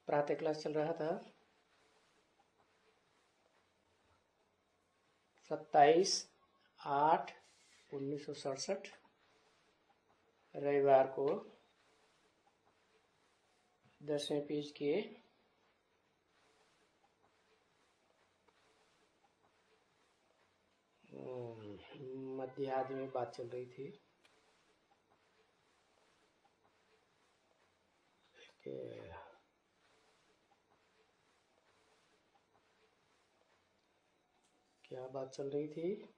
प्रातः क्लास चल रहा था 27/8/1967 रविवार को 10वें पेज के मध्याह्न में बात चल रही थी कि क्या बात चल रही थी।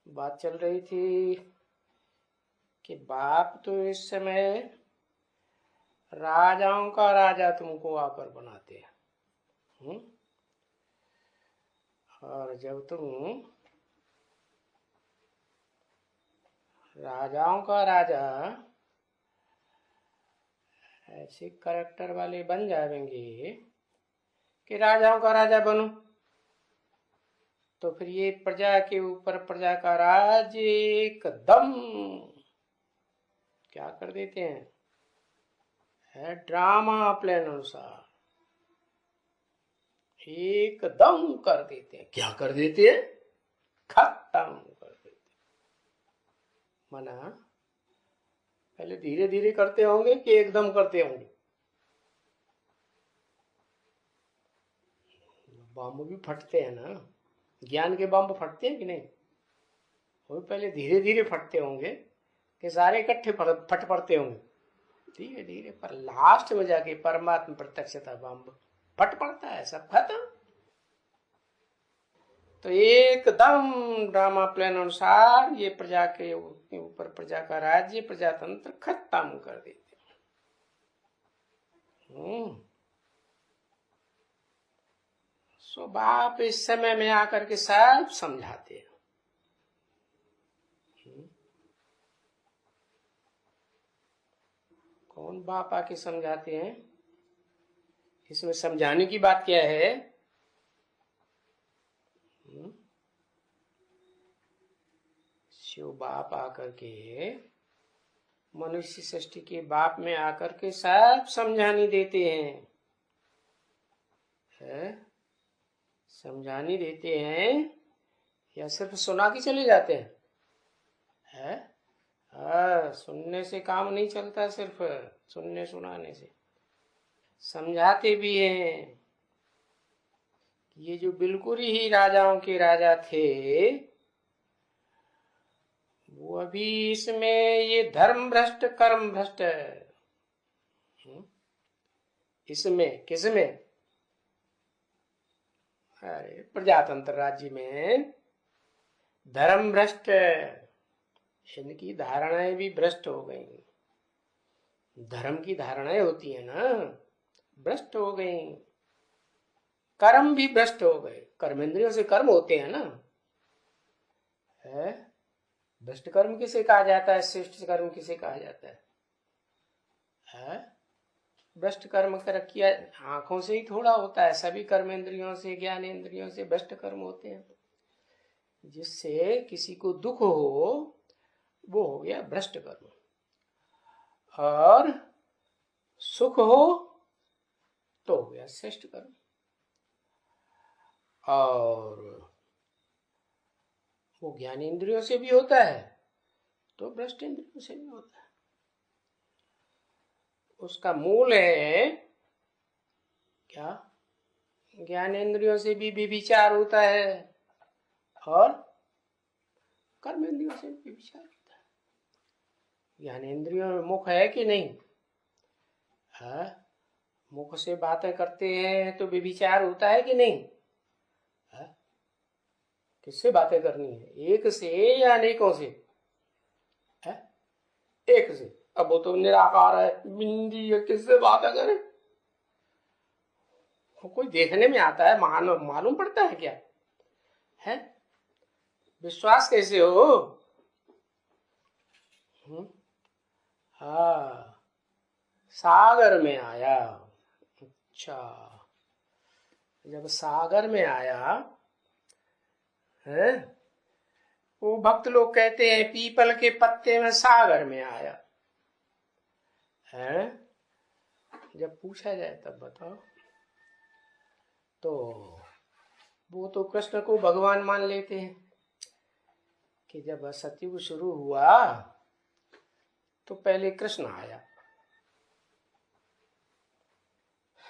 बात चल रही थी कि बाप तो इस समय राजाओं का राजा तुमको आकर बनाते हैं, और जब तुम राजाओं का राजा ऐसे करेक्टर वाले बन जाएंगे कि राजाओं का राजा बनो, तो फिर ये प्रजा के ऊपर प्रजा का राज एकदम क्या कर देते हैं, है ड्रामा प्लान अनुसार एकदम कर देते हैं। क्या कर देते हैं? खत्म कर देते हैं। मना पहले धीरे धीरे करते होंगे कि एकदम करते होंगे? बम भी फटते हैं ना, ज्ञान के बम फटते हैं कि नहीं? वो पहले धीरे धीरे फटते होंगे कि सारे इकट्ठे फट पड़ते होंगे धीरे धीरे, पर लास्ट में जाके परमात्मा प्रत्यक्षता बम फट पड़ता है, सब खत्म। तो एकदम ड्रामा प्लान अनुसार ये प्रजा के ऊपर प्रजा का राज्य प्रजातंत्र खत्म कर देते। सो बाप इस समय में आकर के सब समझाते हैं। कौन बाप आके समझाते हैं? इसमें समझाने की बात क्या है? शिव बाप आकर के मनुष्य सृष्टि के बाप में आकर के सब समझानी देते हैं, समझानी देते हैं या सिर्फ सुना के चले जाते हैं? सुनने से काम नहीं चलता, सिर्फ सुनने सुनाने से। समझाते भी हैं। ये जो बिल्कुल ही राजाओं के राजा थे, वो अभी इसमें ये धर्म भ्रष्ट कर्म भ्रष्ट है। इसमें किसमें? अरे प्रजातंत्र राज्य में धर्म भ्रष्ट, इनकी धारणाएं भी भ्रष्ट हो गई। धर्म की धारणाएं होती है ना, भ्रष्ट हो गई। कर्म भी भ्रष्ट हो गए। कर्मेंद्रियों से कर्म होते हैं ना, है भ्रष्ट कर्म किसे कहा जाता है? श्रेष्ठ कर्म किसे कहा जाता है? भ्रष्ट कर्म कर किया आंखों से ही थोड़ा होता है, सभी कर्मेंद्रियों से ज्ञानेंद्रियों से भ्रष्ट कर्म होते हैं। जिससे किसी को दुख हो वो हो गया भ्रष्ट कर्म, और सुख हो तो हो गया श्रेष्ठ कर्म। और वो ज्ञानेंद्रियों से भी होता है तो भ्रष्ट इंद्रियों से भी होता है। उसका मूल है क्या? ज्ञानेंद्रियों से भी विचार होता है और कर्मेंद्रियों से भी विचार होता है। ज्ञानेंद्रियों में मुख है कि नहीं? मुख से बातें करते हैं तो विचार होता है कि नहीं? किससे बातें करनी है? एक से या अनेकों से? एक से। अब वो तो निराकार है, बिंदी है, किससे बातें करें? कोई देखने में आता है, मालूम पड़ता है क्या? है विश्वास कैसे हो? हाँ, सागर में आया। अच्छा, जब सागर में आया है, वो भक्त लोग कहते हैं पीपल के पत्ते में सागर में आया। है? जब पूछा जाए तब बताओ। तो वो तो कृष्ण को भगवान मान लेते हैं कि जब सतयुग शुरू हुआ तो पहले कृष्ण आया,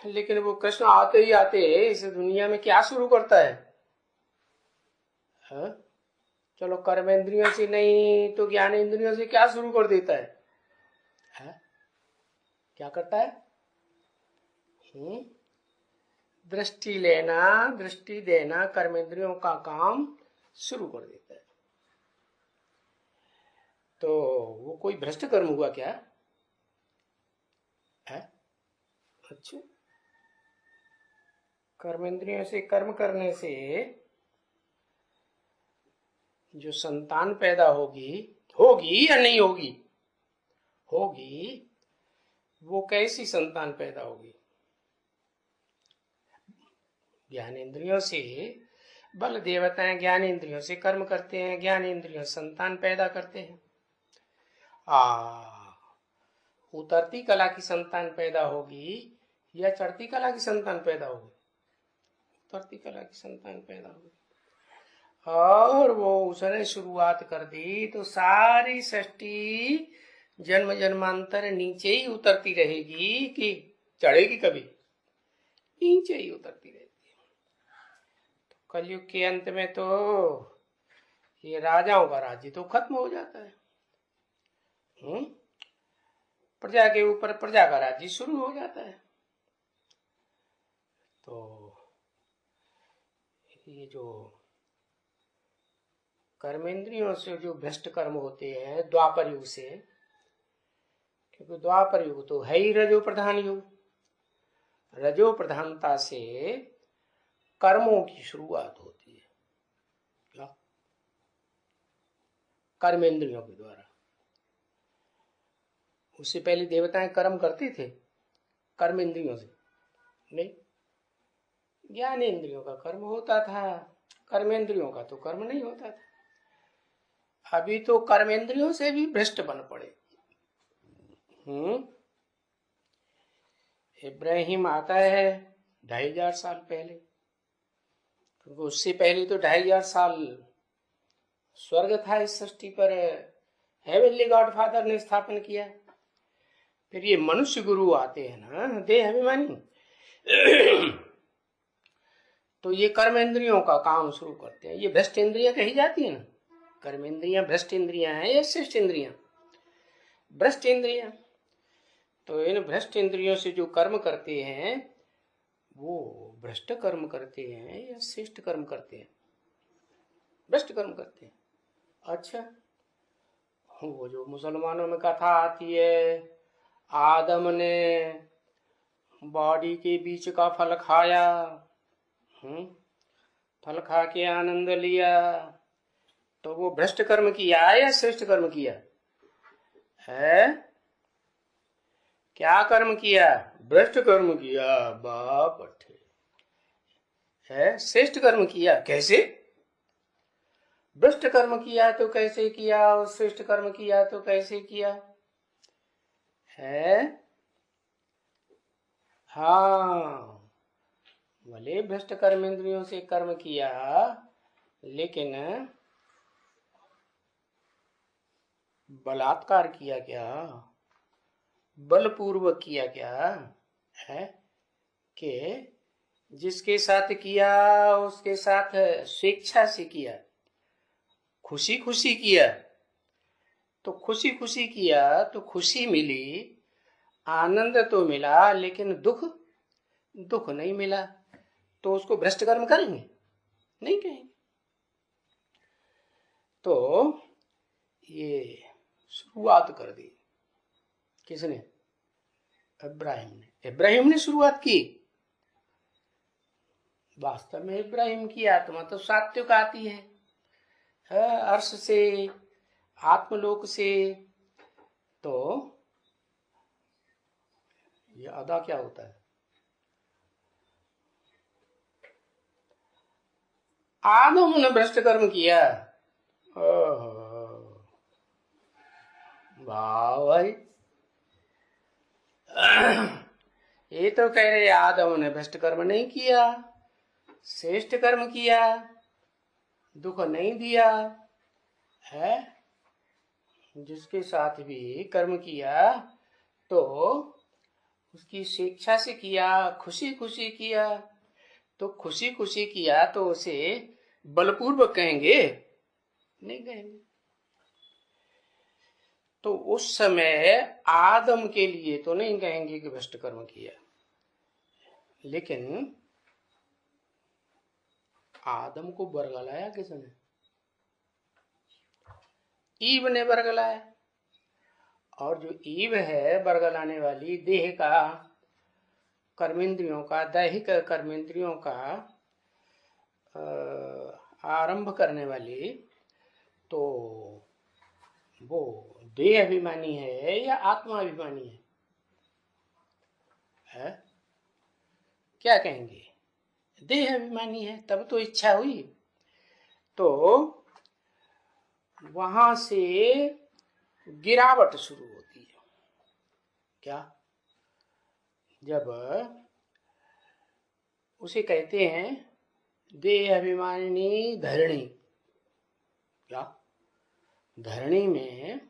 लेकिन वो कृष्ण आते ही आते इस दुनिया में क्या शुरू करता है? हाँ? चलो कर्मेंद्रियों से नहीं तो ज्ञानेंद्रियों से क्या शुरू कर देता है? हाँ? क्या करता है? दृष्टि लेना, दृष्टि देना, कर्मेंद्रियों का काम शुरू कर देता है। तो वो कोई भ्रष्ट कर्म हुआ क्या है? अच्छा, कर्मेंद्रियों से कर्म करने से जो संतान पैदा होगी, होगी या नहीं होगी? होगी। वो कैसी संतान पैदा होगी? ज्ञानेंद्रियों से बल देवताएं ज्ञानेंद्रियों से कर्म करते हैं, ज्ञानेंद्रियों संतान पैदा करते हैं। उतरती कला की संतान पैदा होगी या चढ़ती कला की संतान पैदा होगी? उतरती कला की संतान पैदा होगी। और वो उसने शुरुआत कर दी तो सारी सृष्टि जन्म जन्मांतर नीचे ही उतरती रहेगी कि चढ़ेगी? कभी नीचे ही उतरती रहेगी। तो कलयुग के अंत में तो ये राजाओं का राज्य तो खत्म हो जाता है। प्रजा के ऊपर प्रजा का राज्य शुरू हो जाता है। तो ये जो कर्मेंद्रियों से जो भ्रष्ट कर्म होते हैं द्वापर युग से, क्योंकि द्वापर युग तो है ही रजो प्रधान युग, रजो प्रधानता से कर्मों की शुरुआत होती है। क्या? कर्मेंद्रियों के द्वारा। उससे पहले देवताएं कर्म करते थे कर्मेंद्रियों से? नहीं, ज्ञानेंद्रियों का कर्म होता था, कर्मेंद्रियों का तो कर्म नहीं होता था। अभी तो कर्मेंद्रियों से भी भ्रष्ट बन पड़े। इब्राहिम आता है 2500 साल पहले, क्योंकि उससे पहले तो 2500 साल स्वर्ग था इस सृष्टि पर, हेवनली गॉड फादर ने स्थापन किया। फिर ये मनुष्य गुरु आते हैं ना, देह अभिमानी, तो ये कर्मेंद्रियों का काम शुरू करते हैं। ये भ्रष्ट इंद्रियां कही जाती है ना, कर्मेंद्रियां भ्रष्ट इंद्रियां हैं या श्रेष्ठ इंद्रियां? भ्रष्ट इंद्रियां। तो इन भ्रष्ट इंद्रियों से जो कर्म करते हैं वो भ्रष्ट कर्म करते हैं या श्रेष्ठ कर्म करते हैं? भ्रष्ट कर्म करते हैं। अच्छा, वो जो मुसलमानों में कथा आती है, आदम ने बॉडी के बीच का फल खाया, फल खा के आनंद लिया, तो वो भ्रष्ट कर्म किया या श्रेष्ठ कर्म किया है? क्या कर्म किया? भ्रष्ट कर्म किया। बाप है, श्रेष्ठ कर्म किया कैसे? भ्रष्ट कर्म किया तो कैसे किया और श्रेष्ठ कर्म किया तो कैसे किया है? हाँ, भले भ्रष्ट कर्मेंद्रियों से कर्म किया, लेकिन बलात्कार किया क्या? बलपूर्वक किया क्या है? कि जिसके साथ किया उसके साथ स्वेच्छा से किया, खुशी खुशी किया, तो खुशी खुशी किया तो खुशी मिली, आनंद तो मिला, लेकिन दुख दुख नहीं मिला, तो उसको भ्रष्ट कर्म करेंगे? नहीं कहेंगे। तो ये शुरुआत कर दी किसने? इब्राहिम ने। इब्राहिम ने शुरुआत की। वास्तव में इब्राहिम की आत्मा तो सात्विक आती है, अर्श से, आत्मलोक से। तो ये अदा क्या होता है? आदम ने भ्रष्ट कर्म किया। वाह भाई, ये तो कह रहे आदम ने भ्रष्ट कर्म नहीं किया, श्रेष्ठ कर्म किया, दुख नहीं दिया है। जिसके साथ भी कर्म किया तो उसकी स्वेच्छा से किया, खुशी खुशी किया। तो खुशी खुशी किया तो उसे बलपूर्वक कहेंगे? नहीं कहेंगे। तो उस समय आदम के लिए तो नहीं कहेंगे कि भ्रष्ट कर्म किया, लेकिन आदम को बरगलाया किसने? ईव ने बरगलाया। और जो ईव है बरगलाने वाली, देह का, कर्मेंद्रियों का, दैहिक कर्मेंद्रियों का आरंभ करने वाली, तो वो देह अभिमानी है या आत्मा अभिमानी है? क्या कहेंगे? देह अभिमानी है। तब तो इच्छा हुई। तो वहां से गिरावट शुरू होती है। क्या? जब उसे कहते हैं देह अभिमानी धरणी। क्या? धरणी में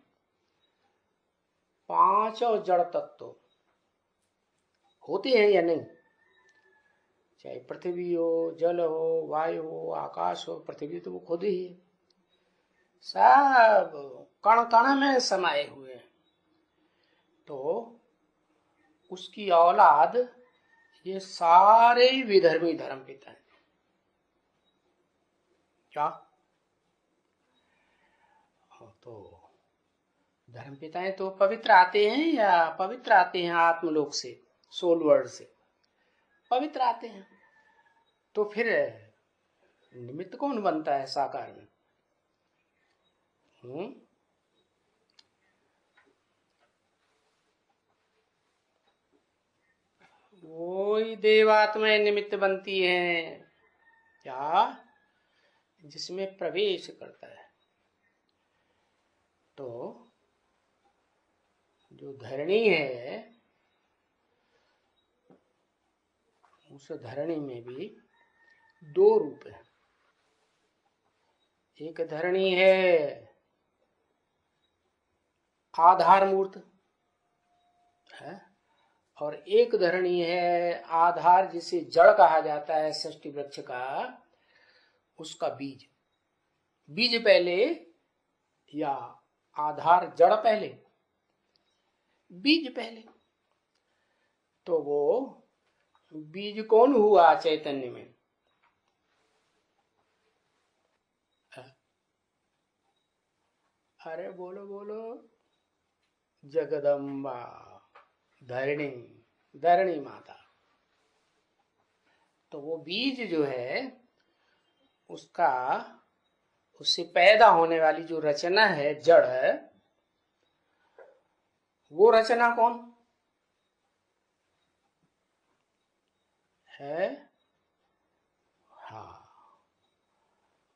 5 जड़ तत्व होते हैं या नहीं? चाहे पृथ्वी हो, जल हो, वायु हो, आकाश हो। पृथ्वी तो वो खुद ही है, सब कण कण में समाये हुए हैं। तो उसकी औलाद ये सारे विधर्मी धर्म पिता हैं। क्या? तो धर्म पिताएं तो पवित्र आते हैं या पवित्र आते हैं आत्मलोक से, सोल वर्ल्ड से पवित्र आते हैं। तो फिर निमित्त कौन बनता है साकार में? वही देवात्माएं निमित्त बनती हैं। क्या? जिसमें प्रवेश करता है। तो जो धरणी है, उस धरणी में भी 2 रूप है। एक धरणी है आधार मूर्त है, और एक धरणी है आधार, जिसे जड़ कहा जाता है षष्ठी वृक्ष का, उसका बीज। बीज पहले या आधार जड़ पहले? बीज पहले। तो वो बीज कौन हुआ चैतन्य में? अरे बोलो बोलो। जगदम्बा, धरणी, धरणी माता। तो वो बीज जो है उसका, उससे पैदा होने वाली जो रचना है, जड़ है, वो रचना कौन है? हाँ,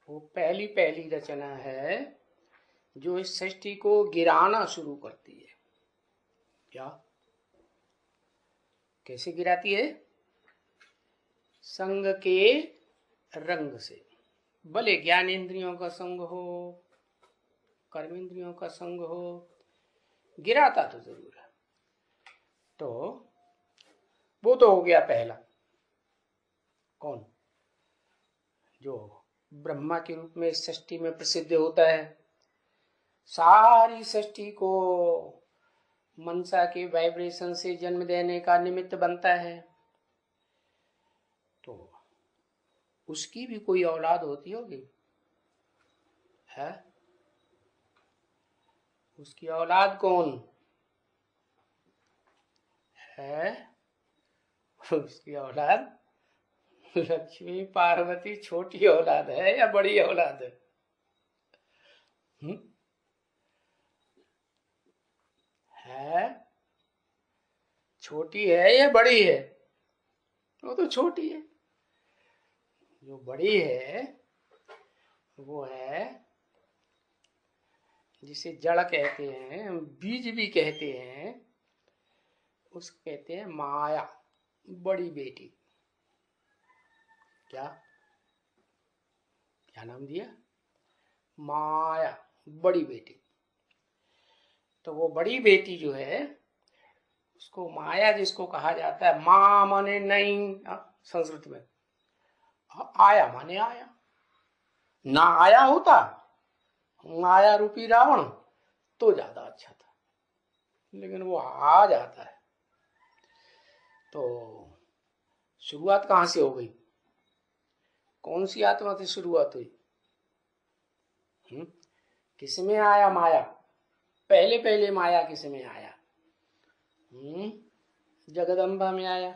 वो पहली पहली रचना है जो इस सृष्टि को गिराना शुरू करती है। क्या? कैसे गिराती है? संग के रंग से। भले ज्ञानेंद्रियों का संग हो, कर्मेंद्रियों का संग हो, गिराता तो जरूर है। तो वो तो हो गया पहला। कौन? जो ब्रह्मा के रूप में इस सृष्टि में प्रसिद्ध होता है, सारी सृष्टि को मनसा के वाइब्रेशन से जन्म देने का निमित्त बनता है। तो उसकी भी कोई औलाद होती होगी है? उसकी औलाद कौन है? उसकी औलाद लक्ष्मी पार्वती। छोटी औलाद है या बड़ी औलाद है? छोटी है या बड़ी है? वो तो छोटी है। जो बड़ी है वो है जिसे जड़ कहते हैं, बीज भी कहते हैं, उसको कहते हैं माया, बड़ी बेटी। क्या क्या नाम दिया? माया, बड़ी बेटी। तो वो बड़ी बेटी जो है उसको माया जिसको कहा जाता है, माँ माने नहीं संस्कृत में, आया माने आया। ना आया होता माया रूपी रावण तो ज्यादा अच्छा था, लेकिन वो आ जाता है। तो शुरुआत कहां से हो गई? कौन सी आत्मा से शुरुआत हुई? किसमें आया माया? पहले पहले माया किसमें आया? जगदम्बा में आया।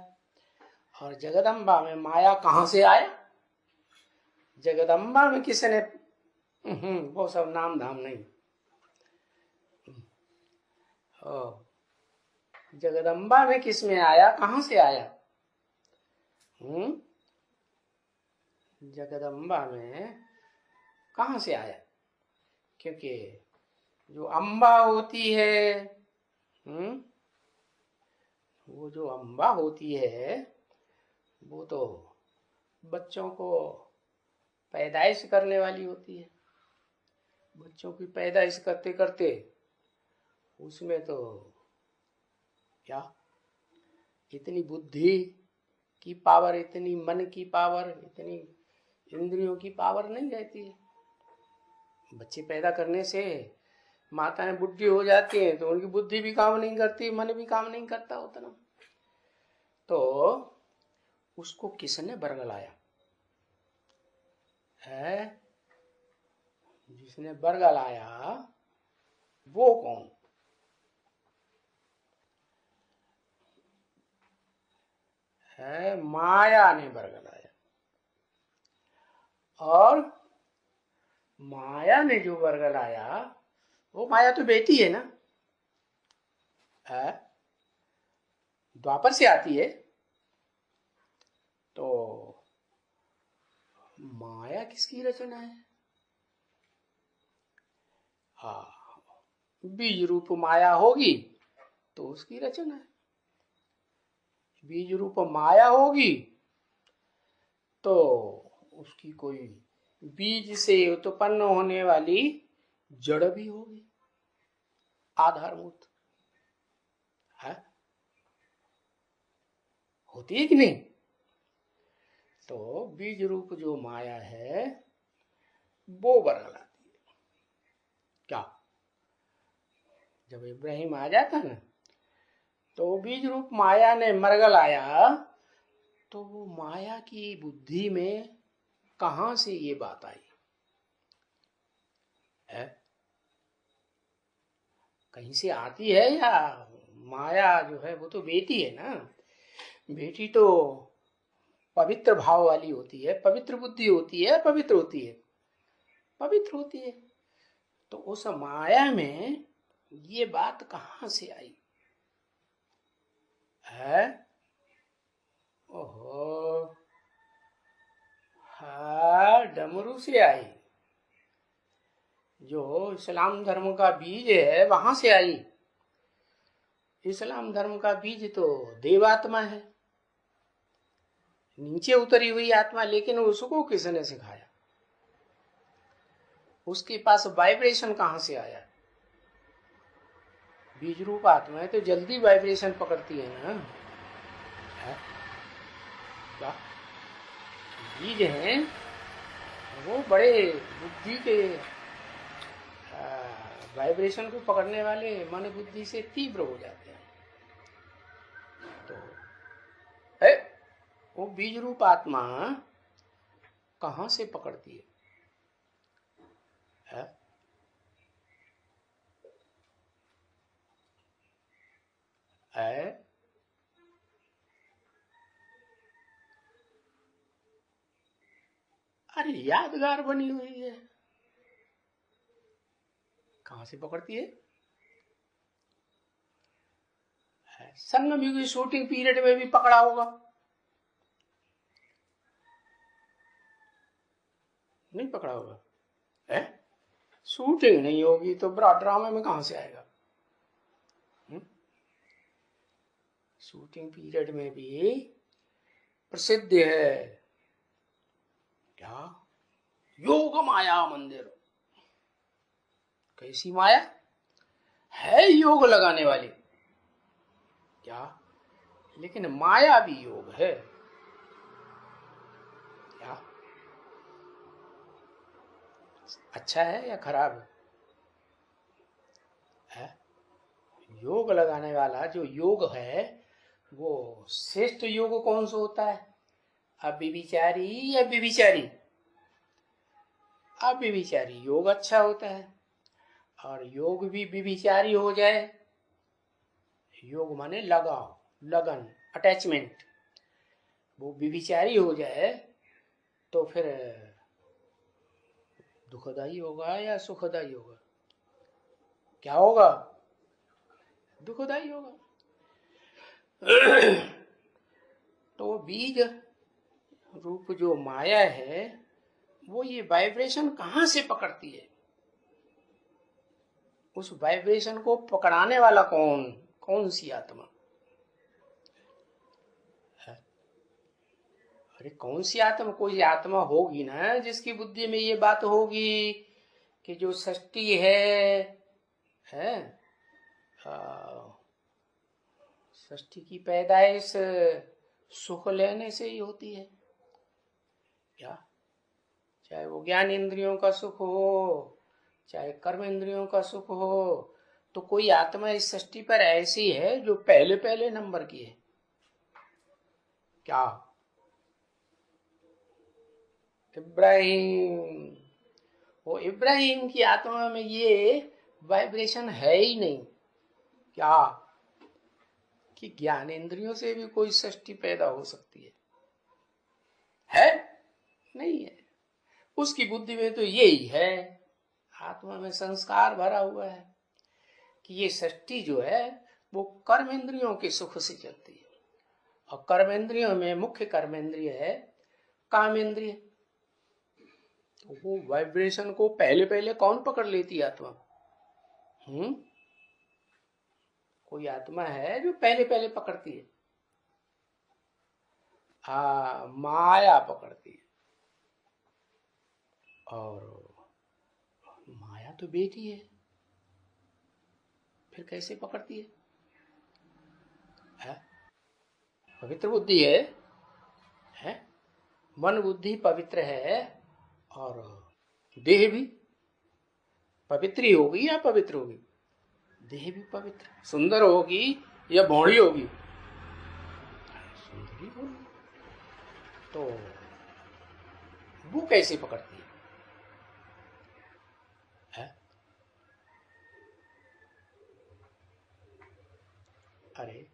और जगदम्बा में माया कहां से आया? जगदम्बा में किसने, वो सब नाम धाम नहीं। जगदम्बा में किस में आया, कहां से आया? जगदम्बा में कहां से आया? क्योंकि जो अम्बा होती है, वो जो अम्बा होती है वो तो बच्चों को पैदाइश करने वाली होती है। बच्चों की पैदाइश करते करते उसमें तो क्या इतनी बुद्धि की पावर, इतनी मन की पावर, इतनी इंद्रियों की पावर नहीं रहती है। बच्चे पैदा करने से माताएं बुद्धि हो जाती हैं तो उनकी बुद्धि भी काम नहीं करती, मन भी काम नहीं करता उतना। तो उसको किसने बरगलाया है? जिसने बरगलाया वो कौन है? माया ने बरगलाया। और माया ने जो बरगलाया, वो माया तो बेटी है ना, है? द्वापर से आती है। तो माया किसकी रचना है? हाँ, बीज रूप माया होगी तो उसकी रचना है। बीज रूप माया होगी तो उसकी कोई बीज से उत्पन्न होने वाली जड़ भी होगी, आधारभूत है, होती है कि नहीं? तो बीज रूप जो माया है वो बरगलाती है। क्या? जब इब्राहिम आ जाता ना तो बीज रूप माया ने मरगल आया, तो वो माया की बुद्धि में कहां से ये बात आई है? कहीं से आती है या माया जो है वो तो बेटी है ना। बेटी तो पवित्र भाव वाली होती है, पवित्र बुद्धि होती है, पवित्र होती है, पवित्र होती है। तो उस माया में ये बात कहां से आई है? ओहो, हाँ, डमरू से आई। जो इस्लाम धर्म का बीज है वहां से आई। इस्लाम धर्म का बीज तो देवात्मा है, नीचे उतरी हुई आत्मा, लेकिन उसको किसने सिखाया? उसके पास वाइब्रेशन कहां से आया? बीज रूप आत्मा है तो जल्दी वाइब्रेशन पकड़ती है ना, है? क्या बीज हैं वो बड़े बुद्धि के वाइब्रेशन को पकड़ने वाले मन बुद्धि से तीव्र हो जाते हैं। तो है वो बीज रूप आत्मा कहां से पकड़ती है? है? अरे यादगार बनी हुई है, कहां से पकड़ती है? संगम युग की शूटिंग पीरियड में भी पकड़ा होगा, नहीं पकड़ा होगा है? शूटिंग नहीं होगी तो बड़ा ड्रामे में कहां से आएगा? शूटिंग पीरियड में भी प्रसिद्ध है क्या? योग माया मंदिर। कैसी माया है? योग लगाने वाली क्या? लेकिन माया भी योग है क्या? अच्छा है या खराब है? योग लगाने वाला जो योग है वो श्रेष्ठ योग कौन सा होता है? अव्यभिचारी या व्यभिचारी? अव्यभिचारी योग अच्छा होता है। और योग भी व्यभिचारी हो जाए, योग माने लगाव, लगन, अटैचमेंट, वो व्यभिचारी हो जाए तो फिर दुखदाई होगा या सुखदाई होगा? क्या होगा? दुखदाई होगा। तो बीज रूप जो माया है वो ये वाइब्रेशन कहां से पकड़ती है? उस वाइब्रेशन को पकड़ाने वाला कौन? कौन सी आत्मा है? अरे कौन सी आत्मा? कोई आत्मा होगी ना जिसकी बुद्धि में ये बात होगी कि जो सृष्टि है सृष्टि की पैदाइश सुख लेने से ही होती है क्या? चाहे वो ज्ञान इंद्रियों का सुख हो, चाहे कर्म इंद्रियों का सुख हो, तो कोई आत्मा इस सृष्टि पर ऐसी है जो पहले पहले नंबर की है क्या? इब्राहिम, वो इब्राहिम की आत्मा में ये वाइब्रेशन है ही नहीं क्या कि ज्ञान इंद्रियों से भी कोई सृष्टि पैदा हो सकती है? नहीं है। उसकी बुद्धि में तो यही है, आत्मा में संस्कार भरा हुआ है कि ये सृष्टि जो है वो कर्म इंद्रियों के सुख से चलती है, और कर्म इंद्रियों में मुख्य कर्म इंद्रिय है काम इंद्रिय। तो वो वाइब्रेशन को पहले पहले कौन पकड़ लेती है? आत्मा। कोई आत्मा है जो पहले पहले पकड़ती है? माया पकड़ती है। और माया तो बेटी है, फिर कैसे पकड़ती है? पवित्र बुद्धि है? मन बुद्धि पवित्र है और देह भी पवित्र ही होगी या पवित्र होगी? देह भी पवित्र, सुंदर होगी या भौड़ी होगी? सुंदरी होगी। तो वो कैसे पकड़ती है? अरे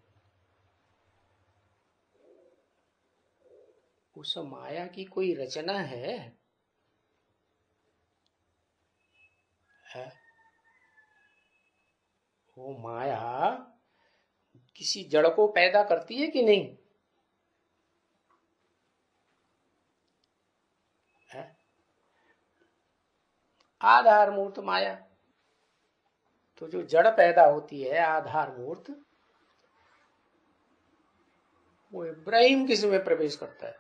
उस माया की कोई रचना है? वो माया किसी जड़ को पैदा करती है कि नहीं? है? आधार मूर्त माया, तो जो जड़ पैदा होती है आधार मूर्त, वो इब्राहिम किस में प्रवेश करता है?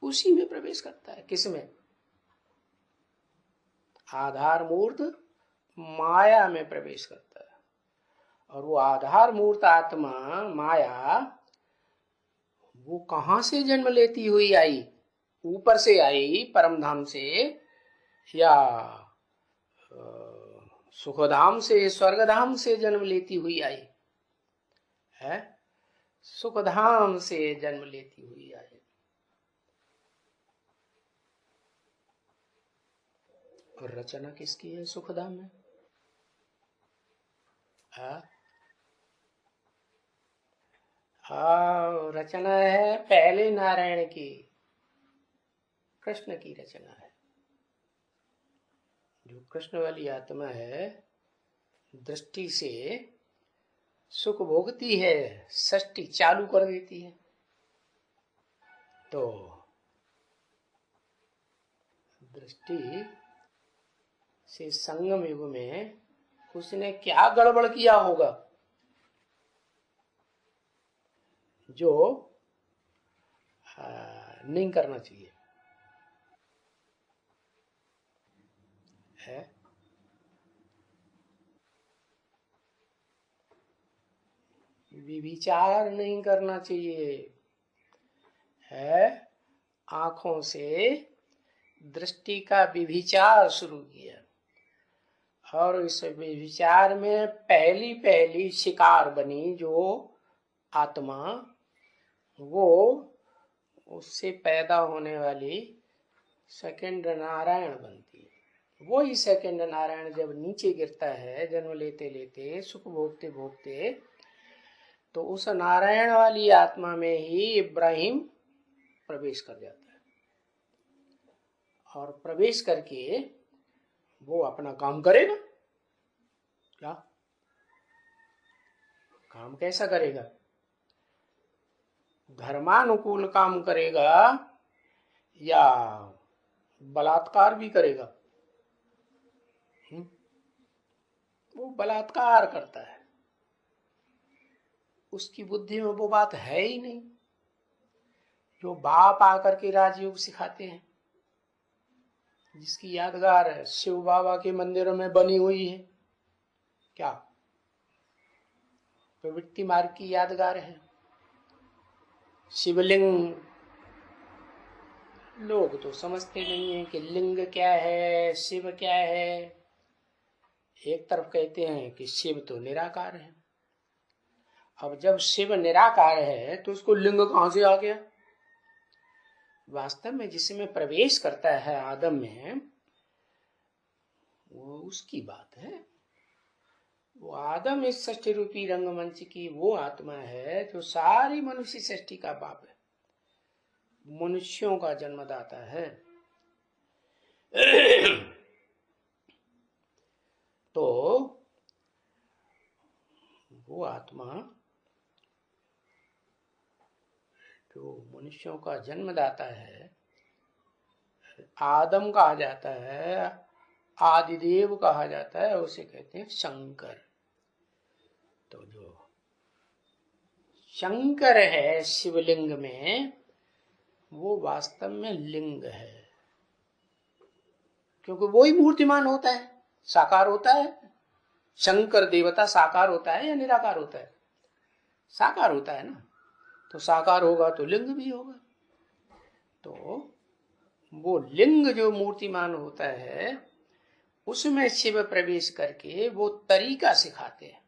उसी में प्रवेश करता है। किस में? आधार मूर्त माया में प्रवेश करता है। और वो आधार मूर्त आत्मा माया वो कहां से जन्म लेती हुई आई? ऊपर से आई परम धाम से, या सुखधाम से, स्वर्गधाम से जन्म लेती हुई आई है? सुखधाम से जन्म लेती हुई आई। और रचना किसकी है सुखधाम में? रचना है पहले नारायण की, कृष्ण की रचना है। जो कृष्ण वाली आत्मा है दृष्टि से सुख भोगती है, सृष्टि चालू कर देती है। तो दृष्टि से संगम युग में उसने क्या गड़बड़ किया होगा जो नहीं करना चाहिए है। विचार नहीं करना चाहिए है। आंखों से दृष्टि का विचार शुरू किया और इस विचार में पहली पहली शिकार बनी जो आत्मा, वो उससे पैदा होने वाली सेकंड नारायण बनती है। वो ही सेकंड नारायण जब नीचे गिरता है जन्म लेते लेते सुख भोगते भोगते, तो उस नारायण वाली आत्मा में ही इब्राहिम प्रवेश कर जाता है और प्रवेश करके वो अपना काम करेगा। क्या काम कैसा करेगा? धर्मानुकूल काम करेगा या बलात्कार भी करेगा? वो बलात्कार करता है। उसकी बुद्धि में वो बात है ही नहीं जो बाप आकर के राजयोग सिखाते हैं, जिसकी यादगार शिव बाबा के मंदिरों में बनी हुई है। क्या प्रवृत्ति मार्ग की यादगार है। शिवलिंग लोग तो समझते नहीं है कि लिंग क्या है, शिव क्या है। एक तरफ कहते हैं कि शिव तो निराकार है। अब जब शिव निराकार है तो उसको लिंग कहां से आ गया? वास्तव में जिसमें प्रवेश करता है आदम में, वो उसकी बात है। वो आदम इस सृष्टि रूपी रंगमंच की वो आत्मा है जो सारी मनुष्य सृष्टि का बाप है, मनुष्यों का जन्मदाता है। तो वो आत्मा जो मनुष्यों का जन्मदाता है, आदम कहा जाता है, आदिदेव कहा जाता है, उसे कहते हैं शंकर। तो जो शंकर है शिवलिंग में, वो वास्तव में लिंग है, क्योंकि वो ही मूर्तिमान होता है, साकार होता है। शंकर देवता साकार होता है या निराकार होता है? साकार होता है ना। तो साकार होगा तो लिंग भी होगा। तो वो लिंग जो मूर्तिमान होता है, उसमें शिव प्रवेश करके वो तरीका सिखाते हैं।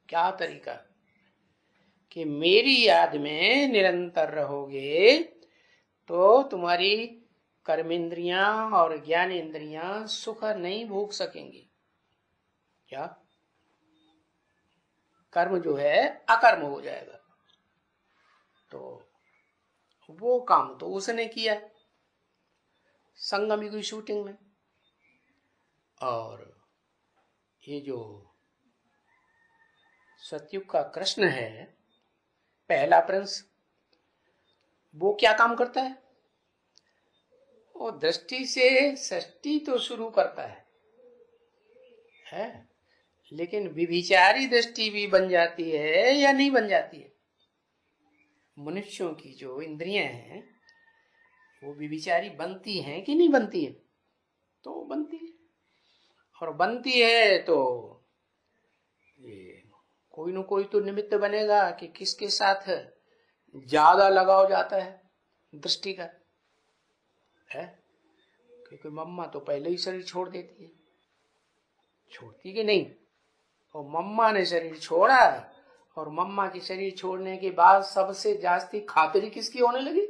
क्या तरीका? कि मेरी याद में निरंतर रहोगे तो तुम्हारी कर्मेंद्रियां और ज्ञानेंद्रियां सुख नहीं भोग सकेंगी। क्या? कर्म जो है अकर्म हो जाएगा। तो वो काम तो उसने किया संगम की शूटिंग में। और ये जो सतयुग का कृष्ण है, पहला प्रिंस, वो क्या काम करता है? वो दृष्टि से सृष्टि तो शुरू करता है, लेकिन विभिचारी दृष्टि भी बन जाती है या नहीं बन जाती है? मनुष्यों की जो इंद्रियां हैं वो विभिचारी बनती हैं कि नहीं बनती है? तो बनती है। और बनती है तो ये कोई न कोई तो निमित्त बनेगा कि किसके साथ ज्यादा लगाव जाता है दृष्टि का है। क्योंकि मम्मा तो पहले ही शरीर छोड़ देती है, छोड़ती कि नहीं? और मम्मा ने शरीर छोड़ा, और मम्मा की शरीर छोड़ने के बाद सबसे जास्ती खातिरी किसकी होने लगी?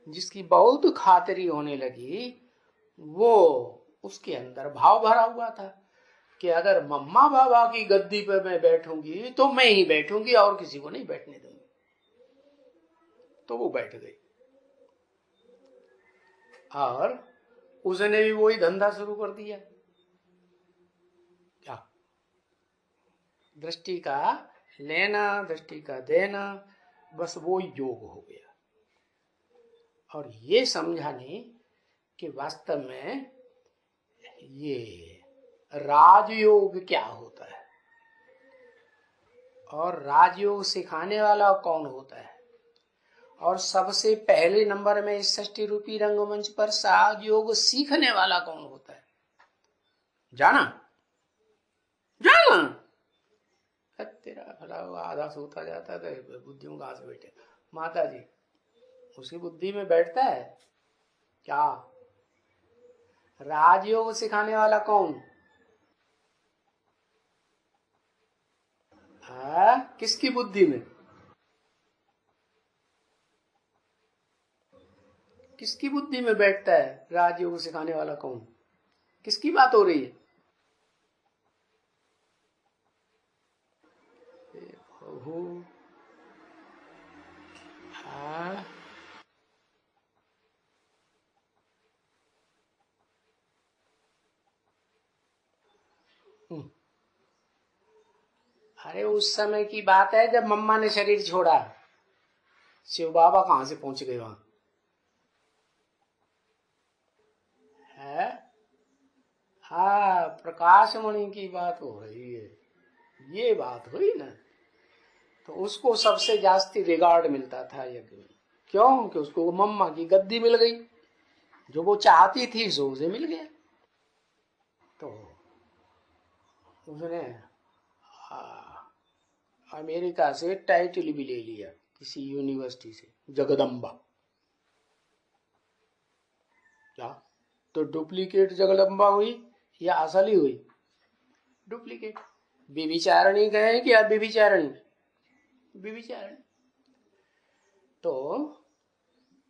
जिसकी बहुत खातिरी होने लगी, वो उसके अंदर भाव भरा हुआ था कि अगर मम्मा बाबा की गद्दी पे मैं बैठूंगी तो मैं ही बैठूंगी और किसी को नहीं बैठने दूंगी। तो वो बैठ गई और उसने भी वही धंधा शुरू कर दिया। क्या? दृष्टि का लेना, दृष्टि का देना, बस वो योग हो गया। और ये समझाने कि वास्तव में ये राजयोग क्या होता है और राजयोग सिखाने वाला कौन होता है? और सबसे पहले नंबर में इस षष्ठी रूपी रंगमंच पर राजयोग सीखने वाला कौन होता है? जाना जाना तेरा भला आधा सोता जाता है तो बुद्धियों कहां से बैठे? माता जी, उसकी बुद्धि में बैठता है क्या? राजयोग सिखाने वाला कौन? किसकी बुद्धि में? किसकी बुद्धि में बैठता है राजयोग सिखाने वाला कौन? किसकी बात हो रही है? प्रभु, अरे उस समय की बात है जब मम्मा ने शरीर छोड़ा। शिव बाबा कहां से पहुंच गए वहां? है हाँ, प्रकाश मणि की बात हो रही है, ये बात हुई ना। तो उसको सबसे जास्ती रिगार्ड मिलता था यज्ञ में। क्यों? कि उसको मम्मा की गद्दी मिल गई, जो वो चाहती थी सो उसे मिल गया। तो उसने अमेरिका से टाइटल भी ले लिया किसी यूनिवर्सिटी से, जगदम्बा। क्या? तो डुप्लीकेट जगदम्बा हुई या असली हुई? डुप्लीकेट। विभिचारणी गए कि अविभिचारणी? विभिचारणी। तो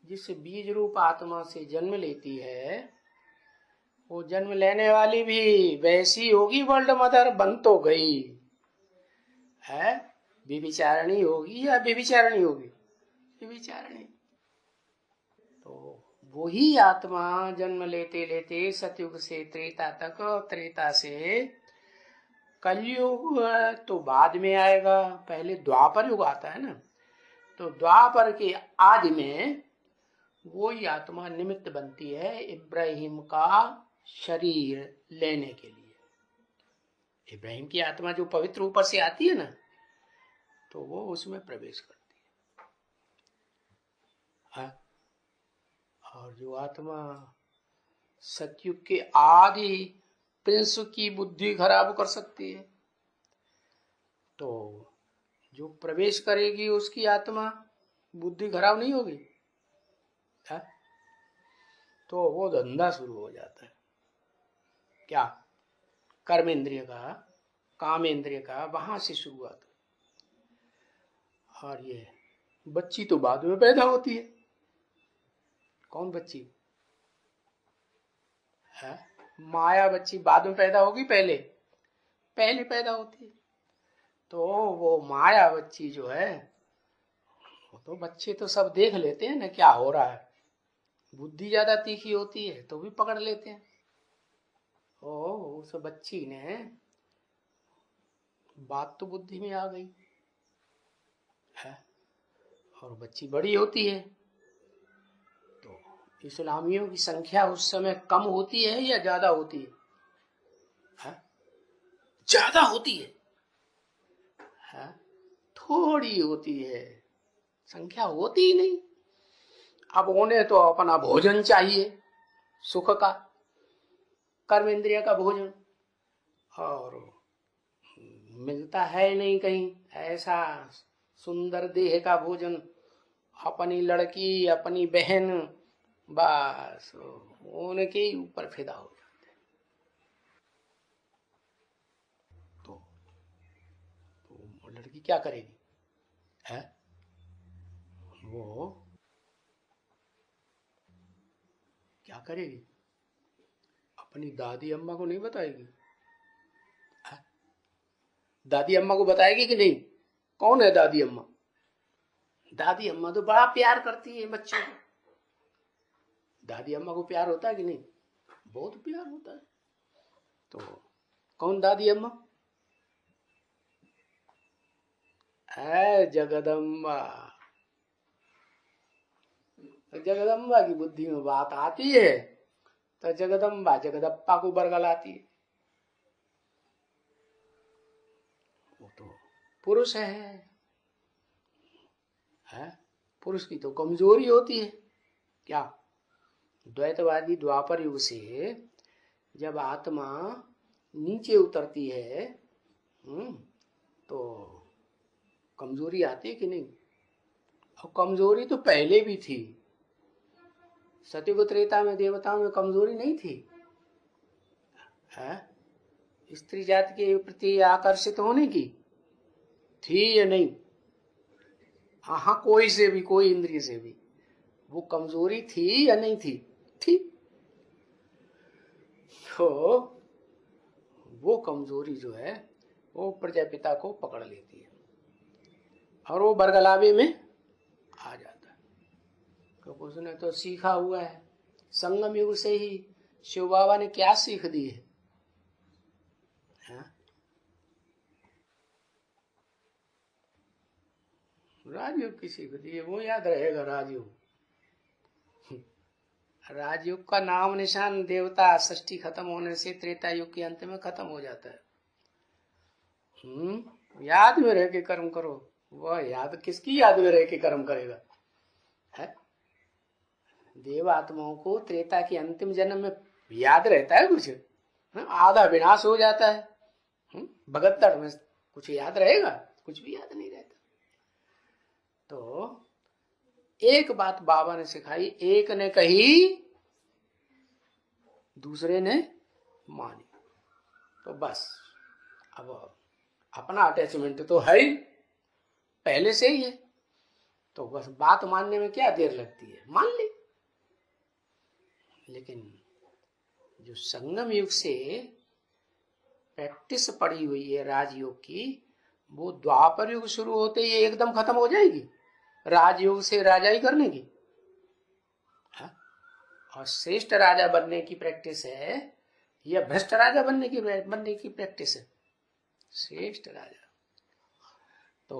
जिस बीज रूप आत्मा से जन्म लेती है, वो जन्म लेने वाली भी वैसी होगी, वर्ल्ड मदर बन तो गई है, विभिचारणी होगी या विभिचारणी होगी? विभिचारणी। तो वही आत्मा जन्म लेते लेते सतयुग से त्रेता तक, त्रेता से कलयुग तो बाद में आएगा, पहले द्वापर युग आता है ना। तो द्वापर के आदि में वो ही आत्मा निमित्त बनती है इब्राहिम का शरीर लेने के लिए। इब्राहिम की आत्मा जो पवित्र ऊपर से आती है ना, तो वो उसमें प्रवेश करती है। और जो आत्मा सतयुग के आदि प्रिंस की बुद्धि खराब कर सकती है, तो जो प्रवेश करेगी उसकी आत्मा बुद्धि खराब नहीं होगी है? तो वो धंधा शुरू हो जाता है। क्या? कर्मेंद्रिय का, कामेंद्रिय का, वहां से शुरुआत। और ये बच्ची तो बाद में पैदा होती है। कौन बच्ची है? माया बच्ची बाद में पैदा होगी, पहले पहले पैदा होती है। तो वो माया बच्ची जो है, वो तो बच्चे तो सब देख लेते हैं ना क्या हो रहा है, बुद्धि ज्यादा तीखी होती है तो भी पकड़ लेते हैं। ओ, उस बच्ची ने बात तो बुद्धि में आ गई है, और बच्ची बड़ी होती है। तो इस्लामियों की संख्या उस समय कम होती है या ज्यादा होती है? ज्यादा होती है? थोड़ी होती है, संख्या होती ही नहीं। अब उन्हें तो अपना भोजन चाहिए, सुख का, कर्म इंद्रिय का भोजन, और मिलता है नहीं कहीं ऐसा सुंदर देह का भोजन। अपनी लड़की, अपनी बहन, बस उनके ही ऊपर फिदा हो जाते। तो लड़की क्या करेगी है? वो क्या करेगी? अपनी दादी अम्मा को नहीं बताएगी है? दादी अम्मा को बताएगी कि नहीं? कौन है दादी अम्मा? दादी अम्मा तो बड़ा प्यार करती है बच्चों को। दादी अम्मा को प्यार होता है कि नहीं? बहुत प्यार होता है। तो कौन दादी अम्मा है? जगदम्बा। जगदम्बा की बुद्धि में बात आती है तो जगदम्बा जगदप्पा को बरगलाती है। वो तो पुरुष है? पुरुष की तो कमजोरी होती है क्या? द्वैतवादी द्वापर युग से जब आत्मा नीचे उतरती है तो कमजोरी आती है कि नहीं? और कमजोरी तो पहले भी थी। सतयुग त्रेता में देवताओं में कमजोरी नहीं थी है? स्त्री जाति के प्रति आकर्षित होने की थी या नहीं? हाँ, कोई से भी, कोई इंद्रिय से भी वो कमजोरी थी या नहीं थी? थी। तो वो कमजोरी जो है वो प्रजापिता को पकड़ लेती है और वो बरगलावे में आ जाता है। तो उसने तो सीखा हुआ है संगम युग से ही। शिव बाबा ने क्या सीख दी है? राजयोग की सीख दी है, वो याद रहेगा। राजयोग, राजयोग का नाम निशान देवता सृष्टि खत्म होने से त्रेता युग के अंत में खत्म हो जाता है। याद में रह के कर्म करो। वह याद किसकी याद में रह के कर्म करेगा है? देव आत्माओं को त्रेता के अंतिम जन्म में याद रहता है कुछ? आधा विनाश हो जाता है। भगतड़ में कुछ याद रहेगा? कुछ भी याद नहीं रहता। तो एक बात बाबा ने सिखाई, एक ने कही दूसरे ने मानी, तो बस अब अपना अटैचमेंट तो है ही, पहले से ही है। तो बस बात मानने में क्या देर लगती है, मान ली। लेकिन जो संगम युग से प्रैक्टिस पड़ी हुई है राजयोग की, वो द्वापर युग शुरू होते ही एकदम खत्म हो जाएगी। राजयोग से राजाई करने की और श्रेष्ठ राजा बनने की प्रैक्टिस है या भ्रष्ट राजा बनने की प्रैक्टिस है? श्रेष्ठ राजा। तो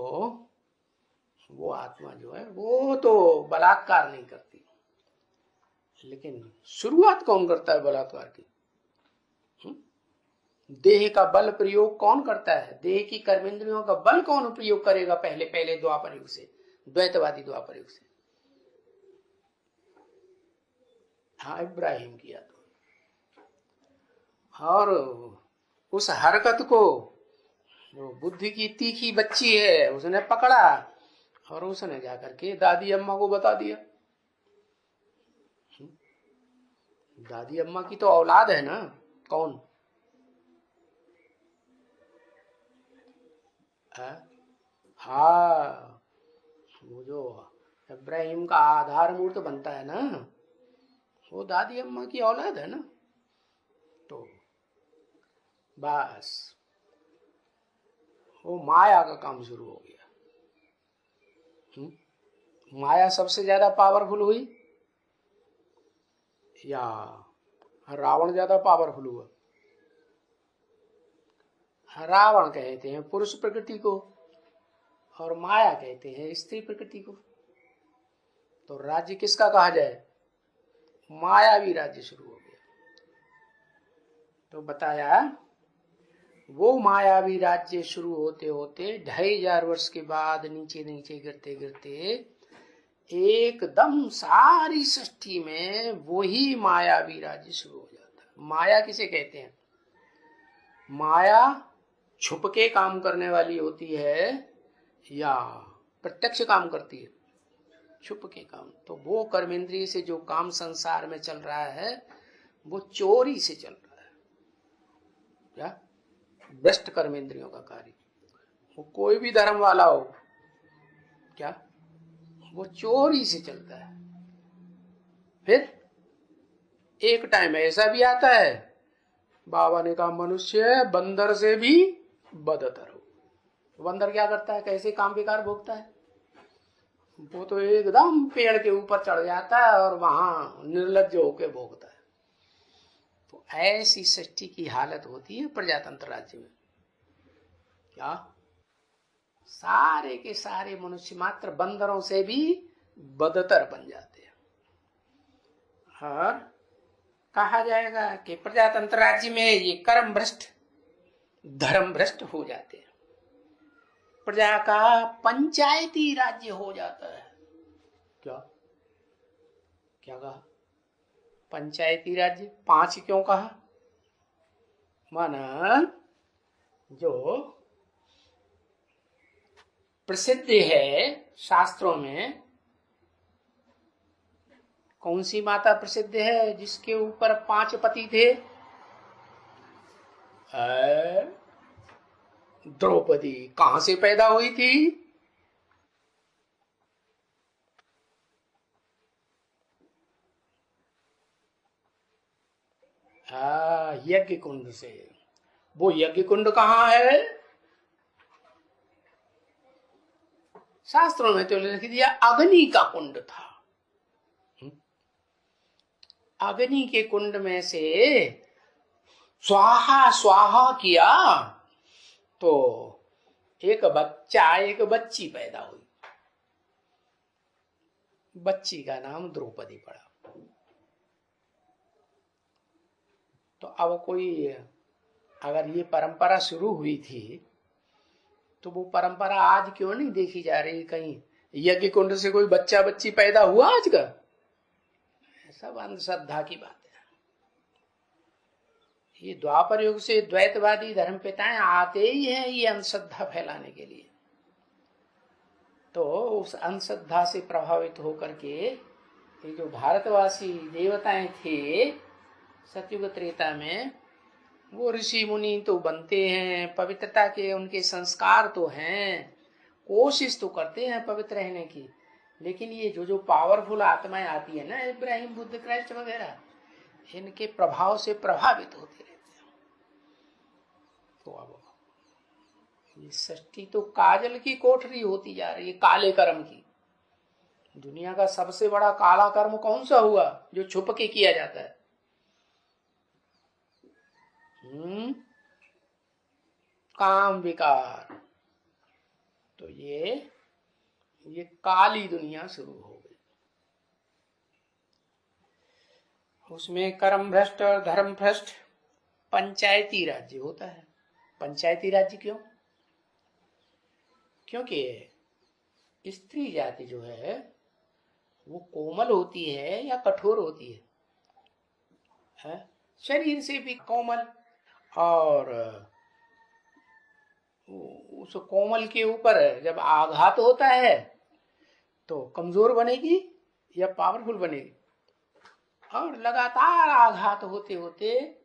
वो आत्मा जो है वो तो बलात्कार नहीं करती, लेकिन शुरुआत कौन करता है बलात्कार की? देह का बल प्रयोग कौन करता है? देह की कर्मेंद्रियों का बल कौन प्रयोग करेगा? पहले द्वापर युग से, द्वैतवादी द्वापर युग से। हाँ, इब्राहिम किया तो। और उस हरकत को जो बुद्धि की तीखी बच्ची है उसने पकड़ा और उसने जाकर के दादी अम्मा को बता दिया। दादी अम्मा की तो औलाद है ना। कौन? हाँ, वो जो इब्राहिम का आधार मूर्त बनता है ना, वो दादी अम्मा की औलाद है ना। तो बस वो माया का काम शुरू हो गया। माया सबसे ज्यादा पावरफुल हुई या रावण ज्यादा पावरफुल हुआ? रावण कहते हैं पुरुष प्रकृति को और माया कहते हैं स्त्री प्रकृति को। तो राज्य किसका कहा जाए? मायावी राज्य शुरू हो गया। तो बताया वो मायावी राज्य शुरू होते होते 2500 वर्ष के बाद नीचे नीचे गिरते गिरते एकदम सारी सृष्टि में वही मायावी राज्य शुरू हो जाता है। माया किसे कहते हैं? माया छुप के काम करने वाली होती है या प्रत्यक्ष काम करती है? छुप के काम। तो वो कर्मेंद्रिय से जो काम संसार में चल रहा है वो चोरी से चल रहा है। क्या? भ्रष्ट कर्मेंद्रियों का कार्य। वो कोई भी धर्म वाला हो, क्या वो चोरी से चलता है। फिर एक टाइम ऐसा भी आता है, बाबा ने कहा मनुष्य बंदर से भी बदतर हो। बंदर क्या करता है? कैसे काम बेकार भोगता है? वो तो एकदम पेड़ के ऊपर चढ़ जाता है और वहां निर्लज्ज होके भोगता है। तो ऐसी सृष्टि की हालत होती है प्रजातंत्र राज्य में। क्या सारे के सारे मनुष्य मात्र बंदरों से भी बदतर बन जाते हैं। और कहा जाएगा कि प्रजातंत्र राज्य में ये कर्म भ्रष्ट धर्म भ्रष्ट हो जाते हैं। प्रजा का पंचायती राज्य हो जाता है। क्या क्या कहा? पंचायती राज्य। 5 क्यों कहा? माना जो प्रसिद्ध है शास्त्रों में, कौन सी माता प्रसिद्ध है जिसके ऊपर 5 पति थे? द्रौपदी। कहां से पैदा हुई थी? यज्ञ कुंड से। वो यज्ञ कुंड कहाँ है? शास्त्रों में तो लिख दिया अग्नि का कुंड था। अग्नि के कुंड में से स्वाहा स्वाहा किया तो एक बच्चा एक बच्ची पैदा हुई। बच्ची का नाम द्रौपदी पड़ा। तो अब कोई अगर ये परंपरा शुरू हुई थी तो वो परंपरा आज क्यों नहीं देखी जा रही? कहीं यज्ञ कुंड से कोई बच्चा बच्ची पैदा हुआ आज का? सब अंधश्रद्धा की बात है। ये द्वापर युग से द्वैतवादी धर्मपिताएं आते ही हैं ये अंधश्रद्धा फैलाने के लिए। तो उस अंधश्रद्धा से प्रभावित होकर के ये जो भारतवासी देवताएं थे सतयुग त्रेता में, वो ऋषि मुनि तो बनते हैं, पवित्रता के उनके संस्कार तो हैं, कोशिश तो करते हैं पवित्र रहने की, लेकिन ये जो जो पावरफुल आत्माएं आती है ना, इब्राहिम बुद्ध क्राइस्ट वगैरह, इनके प्रभाव से प्रभावित होते रहते हैं। तो अब ये सृष्टि तो काजल की कोठरी होती जा रही है, काले कर्म की। दुनिया का सबसे बड़ा काला कर्म कौन सा हुआ जो छुप के किया जाता है? काम विकार। तो ये काली दुनिया शुरू हो गई। उसमें कर्म भ्रष्ट और धर्म भ्रष्ट पंचायती राज्य होता है। पंचायती राज्य क्यों? क्योंकि स्त्री जाति जो है वो कोमल होती है या कठोर होती है? शरीर से भी कोमल, और उस कोमल के ऊपर जब आघात होता है तो कमजोर बनेगी या पावरफुल बनेगी? और लगातार आघात होते होते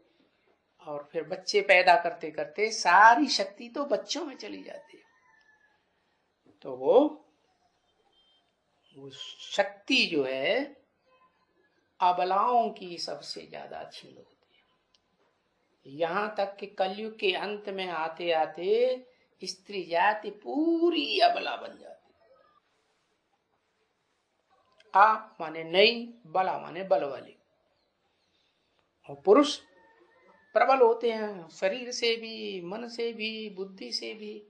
और फिर बच्चे पैदा करते करते सारी शक्ति तो बच्चों में चली जाती है। तो वो शक्ति जो है अबलाओं की सबसे ज्यादा छीन होती है। यहां तक कि कलयुग के अंत में आते आते स्त्री जाति पूरी अबला बन जाती। आ माने नहीं, बला माने बल वाली। और पुरुष प्रबल होते हैं, शरीर से भी, मन से भी, बुद्धि से भी।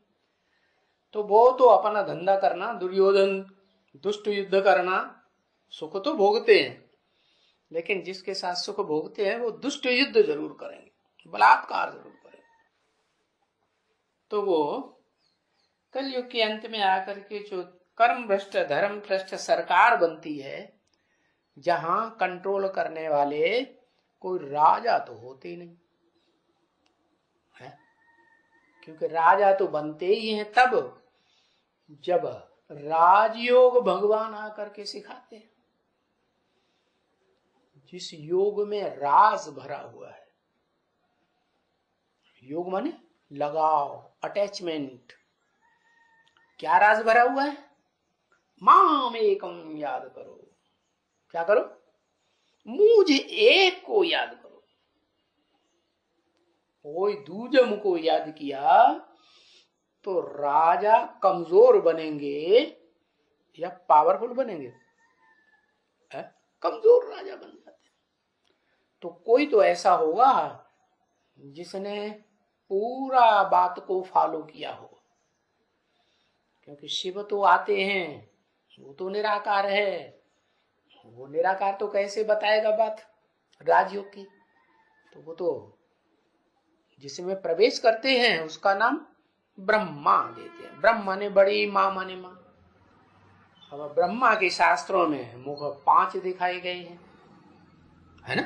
तो वो तो अपना धंधा करना, दुर्योधन दुष्ट युद्ध करना, सुख तो भोगते हैं, लेकिन जिसके साथ सुख भोगते हैं वो दुष्ट युद्ध जरूर करेंगे, बलात्कार जरूर करेंगे। तो वो कलयुग के अंत में आकर के जो कर्म भ्रष्ट धर्म भ्रष्ट सरकार बनती है, जहां कंट्रोल करने वाले कोई राजा तो होते नहीं है। क्योंकि राजा तो बनते ही हैं तब जब राजयोग भगवान आकर के सिखाते हैं, जिस योग में राज भरा हुआ है। योग माने लगाव, अटैचमेंट। क्या राज भरा हुआ है? माम एकम याद करो। क्या करो? मुझे एक को याद करो। कोई दूजम को याद किया तो राजा कमजोर बनेंगे या पावरफुल बनेंगे? कमजोर राजा बन जाते। तो कोई तो ऐसा होगा जिसने पूरा बात को फॉलो किया हो। क्योंकि शिव तो आते हैं, वो तो निराकार है, वो निराकार तो कैसे बताएगा बात राजयोग की? तो वो तो जिसमें प्रवेश करते हैं उसका नाम ब्रह्मा देते हैं। ब्रह्म माने बड़ी, माँ माने माँ। अब ब्रह्मा के शास्त्रों में मुख 5 दिखाए गए हैं, है ना।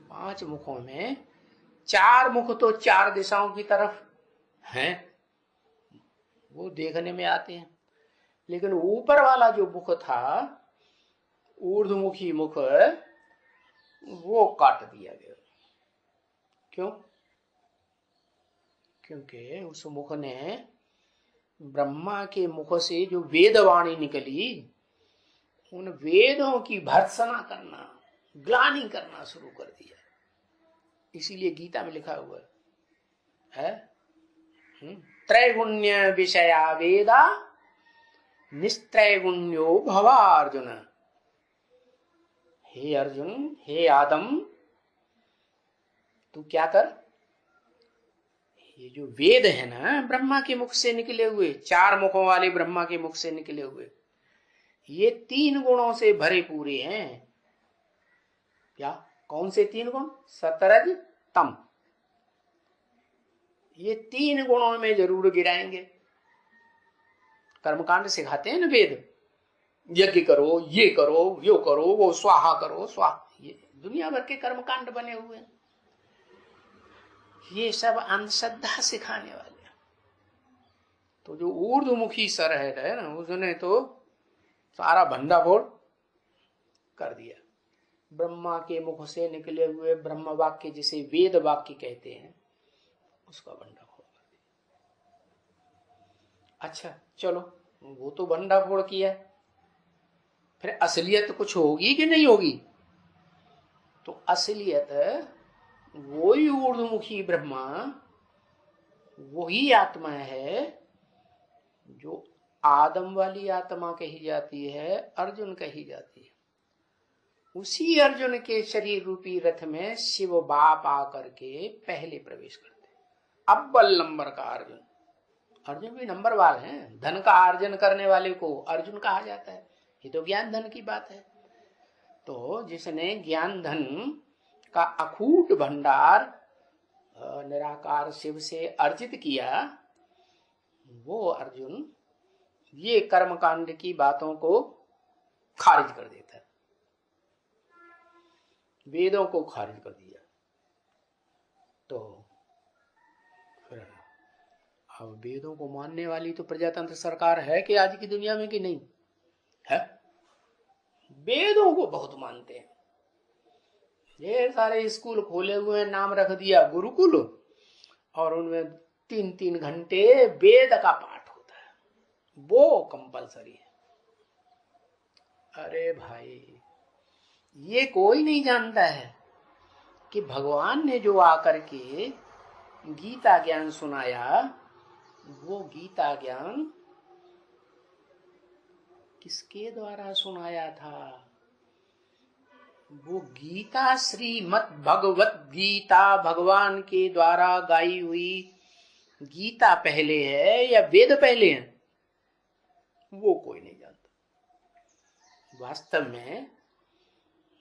5 मुखों में 4 मुख तो 4 दिशाओं की तरफ हैं, वो देखने में आते हैं। लेकिन ऊपर वाला जो मुख था, ऊर्ध्वमुखी मुख, वो काट दिया गया। क्यों? क्योंकि उस मुख ने, ब्रह्मा के मुख से जो वेदवाणी निकली, उन वेदों की भर्त्सना करना, ग्लानि करना शुरू कर दिया। इसीलिए गीता में लिखा हुआ है, त्रैगुण्य विषया वेदा निस्त्रैगुण्यो भवा अर्जुन। हे अर्जुन, हे आदम, तू क्या कर, ये जो वेद है ना, ब्रह्मा के मुख से निकले हुए, 4 मुखों वाले ब्रह्मा के मुख से निकले हुए, ये 3 गुणों से भरे पूरे हैं। क्या? कौन से 3 गुण? सतरज तम। ये 3 गुणों में जरूर गिराएंगे। कर्मकांड सिखाते हैं ना वेद, यज्ञ करो, ये करो, यो करो, वो स्वाहा करो, स्वाहा, ये दुनिया भर के कर्मकांड बने हुए हैं। ये सब अंधश्रद्धा सिखाने वाले। तो जो ऊर्ध्वमुखी सरहद है ना, उसने तो सारा भंडाफोड़ कर दिया। ब्रह्मा के मुख से निकले हुए ब्रह्म वाक्य, जिसे वेद वाक्य कहते हैं, उसका भंडाफोड़ कर दिया। अच्छा चलो, वो तो भंडाफोड़ किया, फिर असलियत कुछ होगी कि नहीं होगी? तो असलियत वही ऊर्ध्वमुखी ब्रह्मा, वही आत्मा है जो आदम वाली आत्मा कही जाती है, अर्जुन कही जाती है। उसी अर्जुन के शरीर रूपी रथ में शिव बाप आकर के पहले प्रवेश करते हैं। अव्वल नंबर का अर्जुन। अर्जुन भी नंबर वाले हैं। धन का अर्जन करने वाले को अर्जुन कहा जाता है। ये तो ज्ञान धन की बात है। तो जिसने ज्ञान धन का अखूट भंडार निराकार शिव से अर्जित किया, वो अर्जुन ये कर्मकांड की बातों को खारिज कर देता है, वेदों को खारिज कर दिया। तो फिर अब वेदों को मानने वाली तो प्रजातंत्र सरकार है कि आज की दुनिया में, कि नहीं है? वेदों को बहुत मानते हैं। ढेर सारे स्कूल खोले हुए हैं, नाम रख दिया गुरुकुल, और उनमें 3-3 घंटे वेद का पाठ होता है, वो कंपलसरी है। अरे भाई, ये कोई नहीं जानता है कि भगवान ने जो आकर के गीता ज्ञान सुनाया, वो गीता ज्ञान किसके द्वारा सुनाया था? वो गीता श्रीमद् भगवत गीता भगवान के द्वारा गाई हुई गीता पहले है या वेद पहले है? वो कोई नहीं जानता। वास्तव में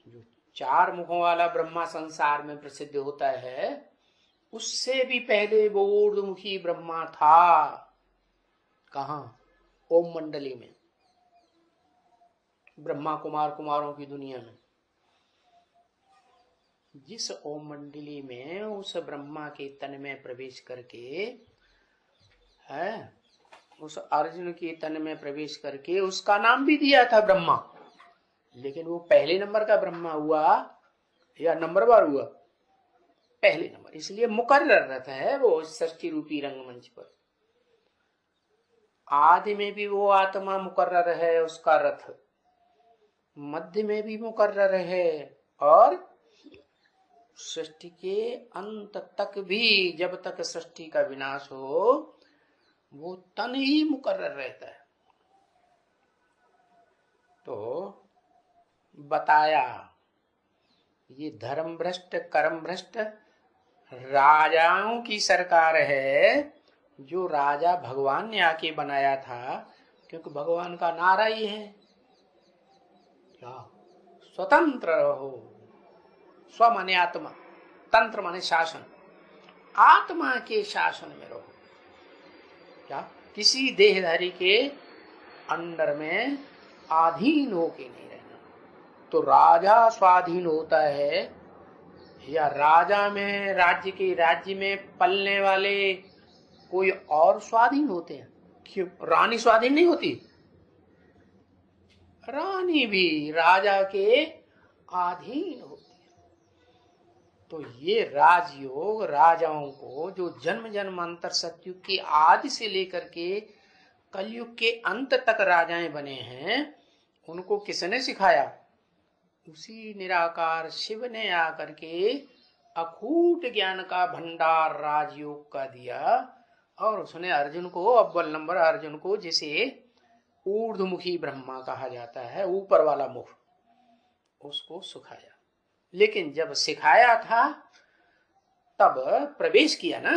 जो 4 मुखों वाला ब्रह्मा संसार में प्रसिद्ध होता है, उससे भी पहले वो ऊर्ध्वमुखी ब्रह्मा था। कहाँ? ओम मंडली में, ब्रह्मा कुमार कुमारों की दुनिया में। जिस ओम मंडली में उस ब्रह्मा के तन में प्रवेश करके है, उस अर्जुन के तन में प्रवेश करके उसका नाम भी दिया था ब्रह्मा। लेकिन वो पहले नंबर का ब्रह्मा हुआ या नंबरवार हुआ? पहले नंबर। इसलिए मुकर्रर रथ है वो सृष्टि रूपी रंगमंच पर। आदि में भी वो आत्मा मुकर्रर है, उसका रथ मध्य में भी मुकर्रर है, और सृष्टि के अंत तक भी, जब तक सृष्टि का विनाश हो, वो तन ही मुकर्रर रहता है। तो बताया, ये धर्म भ्रष्ट कर्म भ्रष्ट राजाओं की सरकार है, जो राजा भगवान ने आके बनाया था। क्योंकि भगवान का नारा ही है क्या? स्वतंत्र रहो। स्व माने आत्मा, तंत्र माने शासन। आत्मा के शासन में रहो। क्या किसी देहधारी के अंडर में अधीन होके नहीं रहना। तो राजा स्वाधीन होता है या राजा में राज्य में पलने वाले कोई और स्वाधीन होते हैं? क्यों रानी स्वाधीन नहीं होती? रानी भी राजा के अधीन होती है। तो ये राजयोग राजाओं को जो जन्म जन्मांतर सतयुग के आदि से लेकर के कलयुग के अंत तक राजाएं बने हैं, उनको किसने सिखाया? उसी निराकार शिव ने आकर के अकूट ज्ञान का भंडार राजयोग का दिया और उसने अर्जुन को, अव्वल नंबर अर्जुन को, जिसे ऊर्ध्वमुखी ब्रह्मा कहा जाता है, ऊपर वाला मुख, उसको सिखाया। लेकिन जब सिखाया था तब प्रवेश किया ना,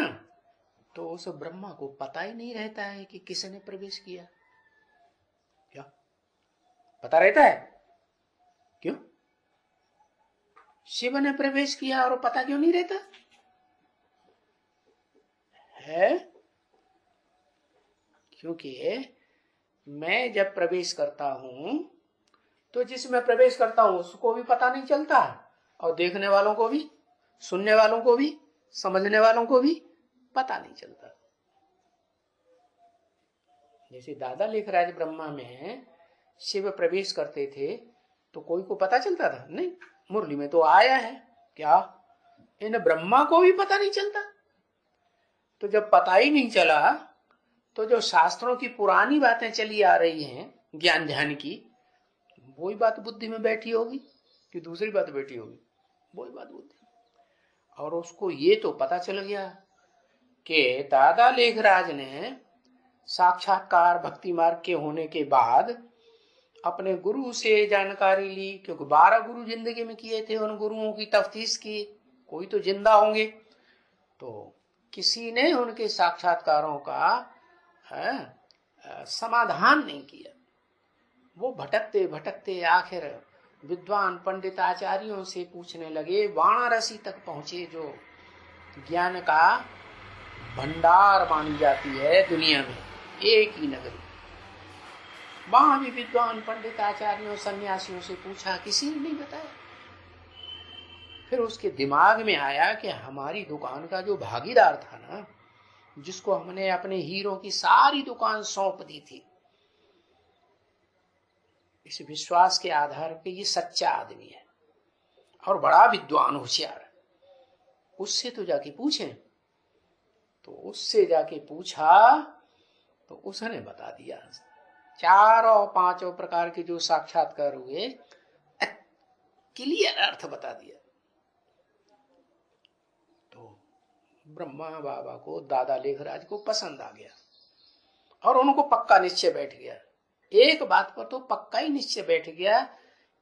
तो उस ब्रह्मा को पता ही नहीं रहता है कि किसने प्रवेश किया। क्या पता रहता है? क्यों? शिव ने प्रवेश किया और पता क्यों नहीं रहता है? क्योंकि मैं जब प्रवेश करता हूं तो जिसमें प्रवेश करता हूं उसको भी पता नहीं चलता, और देखने वालों को भी, सुनने वालों को भी, समझने वालों को भी पता नहीं चलता। जैसे दादा लेखराज ब्रह्मा में शिव प्रवेश करते थे तो कोई को पता चलता था? नहीं, मुरली में तो आया है, क्या इन ब्रह्मा को भी पता नहीं चलता? तो जब पता ही नहीं चला तो जो शास्त्रों की पुरानी बातें चली आ रही हैं ज्ञान ध्यान की, वही बात बुद्धि में बैठी होगी कि दूसरी बात बैठी होगी? वही बात बुद्धि। और उसको ये तो पता चल गया कि दादा लेखराज ने साक्षात्कार भक्ति मार्ग के होने के बाद अपने गुरु से जानकारी ली, क्योंकि 12 गुरु जिंदगी में किए थे, उन गुरुओं की तफ्तीश की, कोई तो जिंदा होंगे। तो किसी ने उनके साक्षात्कारों का समाधान नहीं किया। वो भटकते भटकते आखिर विद्वान पंडित आचार्यों से पूछने लगे, वाराणसी तक पहुंचे, जो ज्ञान का भंडार मानी जाती है दुनिया में, एक ही नगरी। वहां भी विद्वान पंडित आचार्यों सन्यासियों से पूछा, किसी ने नहीं बताया। फिर उसके दिमाग में आया कि हमारी दुकान का जो भागीदार था ना, जिसको हमने अपने हीरों की सारी दुकान सौंप दी थी, इस विश्वास के आधार पे ये सच्चा आदमी है और बड़ा विद्वान होशियार है, उससे तो जाके पूछें। तो उससे जाके पूछा तो उसने बता दिया, 4 और 5 प्रकार के जो साक्षात्कार हुए, क्लियर अर्थ बता दिया। तो ब्रह्मा बाबा को, दादा लेखराज को पसंद आ गया और उनको पक्का निश्चय बैठ गया। एक बात पर तो पक्का ही निश्चय बैठ गया